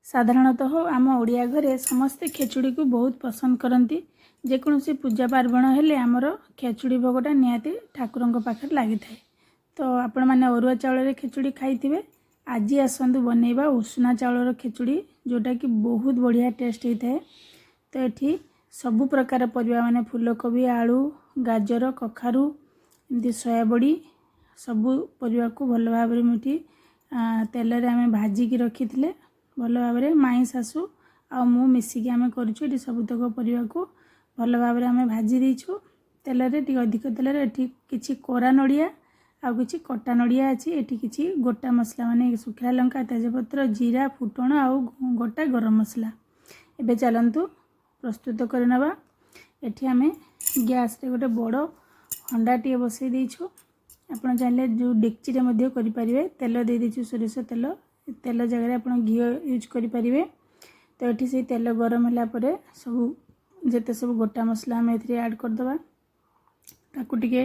साधारणतः आम ओडिया घरे समस्ते खेचुड़ी को बहुत पसंद करती। जेकोसी पूजा पार्वण हेले आमर खेचुड़ी भोगटा निहाती ठाकुर पाखे लगी था। तो आपण मैंने अरुआ चाउल खेचुड़ी खाई। आज आसतु बनैबा उषुना चाउल खेचुड़ी जोटा कि बहुत बढ़िया टेस्ट होता है। तो ये सबु प्रकार परिबा माने फूलकोबी, आलू, गाजर, कखारू, एमती सोयाबड़ी सबू परिबा को भल भाव मुठी तेल रे आमे भाजिकी रखी थिले। भल भाव माई शाशु आ मु मिसिकी आमे करूछु। एटी सबुतक परिबा को भल भाव आमे भाजी देइछु तेल रे। टी अधिक तेल रे एटी किछि कोरा नडिया आ किछि कटा नडिया अछि। एटी किछि गोटा मसला माने सुखा लंका, तेजपत्र, जीरा, फुटण आ गोटा गरम मसला। एबे चलंतु प्रस्तुत करनबा। एठी आमे गैस रे गोटे बड़ हंडाटी बसई देइछु। आपण चाहिले जो डेक्ची रे मध्ये करि परिबे। तेल दे देइछु सोरिष तेल। तेल जगह आप घी यूज करें। तो ये से तेल गरम होला परे सब जिते सब गोटा मसला आम ए ऐड करदे। ताकू टिके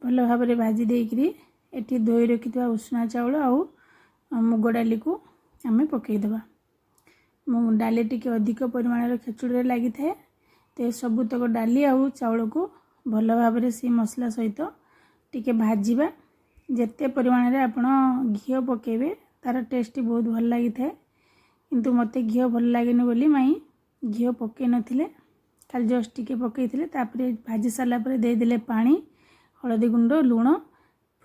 भल भाव में भाजी देकरी एटी धोई रखि उषुना चाउल आ मुग डाली को आम पकईदे। मुग डाली टिके अधिक परिमाण खेचुड़ी लगी थाए। तो सबुतक डाली आउ चाउल को भल भाव में सी मसला सहित टिके भाजवा। जिते परिमाण में आप घी पकेबे तार टेस्ट बहुत भल लगी था। किंतु मते घी भल लगे बोली माई घी पकई नथिले, खाली जस्ट टिके पकई थिले। तापरे भाजी सारा पर दे देले पानी, हळदी गुंड, लूण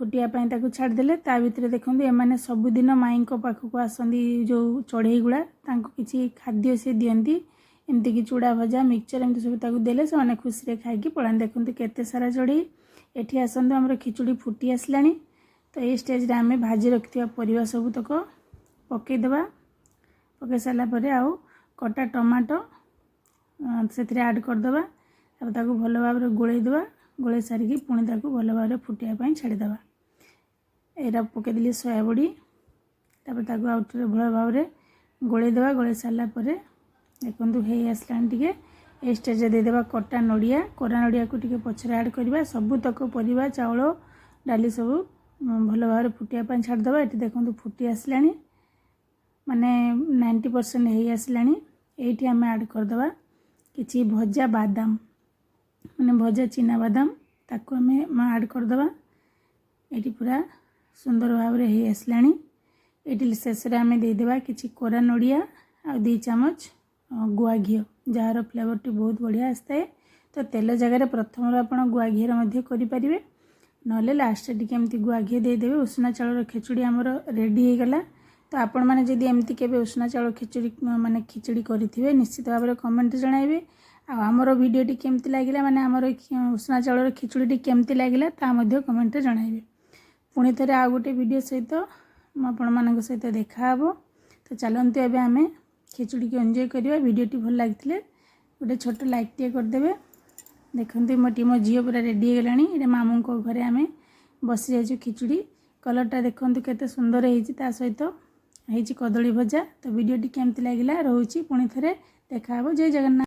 फुटिया पाई ताकू छाड़ देले। ता भितरे देखंतु एमाने सबुदिन माई को पाखक आसंदी जो चढ़ई गुड़ा तांको किछि खाद्य से दियंती। एमती कि चूड़ा भजा, मिक्सचर एमती सब ताकू देले से अनेक खुशी रे खाइकी पळान। देखंतु केते सारा चढ़ई। एठी आसंतु हमर खिचुड़ी फुटी आसलानी। तो ये स्टेज रे आमे भाजी रखिथिबा परिबा सबुतक पकई देबा। पकई साला परे आउ कटा टमाटो सेथिरे ऐड कर देबा। तब ताकू भल भाव रे गोळेई देबा। गोळेई सारिकी पुणी ताकू भल भाव रे फुटिया पई छाडी देबा। एरा पकई देली सोयाबड़ी। तब ताकू आउटरे भल भाव रे गोळेई देबा। गोळेई साला परे देखंतु हेई आसलान टिके। ए स्टेज रे दे देबा कटा नडिया। कोरा नडिया को टिके पछरे ऐड करबा। सबुतक परिबा चाउल डाली सब भल भाव फुटिया छाड़देवा। ये देखो फुटी आसलानी माने 90% हो आसलानी। ये आम ऐड करदे कि भजा बादाम माने भजा चीना बादाम ताको आम ऐड करदे। ये पूरा सुंदर भाव में हो आसलानी। ये शेष आम देदेबा कि कोरा नडिया आ 2 चामच गुआ घी जार फ्लेवर टी बहुत बढ़िया आसता है। तो तेल जगह प्रथम आप गुआ घी करें नले लास्ट टी गुआ घी देदेवे। उषुना चाउल खिचुड़ी आमर रेडी हो गला। तो आपण मैंने जदि एमती के उषुना चाउल खिचुड़ी माने खिचुड़ी करेंगे निश्चित भाव में कमेंट जनइबे। आमर भिडियोटी केमती लगिला माने आमर उषुना चाउल खिचुड़ी केमती लगिला ता मध्य कमेंट जनइबे। पुणी थे आ गोटे वीडियो सहित आपण मान सहित देखा। तो चलते एवं आम खिचुड़ी की एंजॉय करवा। वीडियोटी भल लगी गोटे छोट लाइक टे करदे। देखते मो झील पूरा रेडी हो गलानी। ये मामू को घरे आम बसी जाइए। खिचुड़ी कलरटा देखते केते सुंदर है सहित कदली भजा। तो वीडियोटी केमती लगिला रोची पुणी थे देखा। जय जगन्नाथ।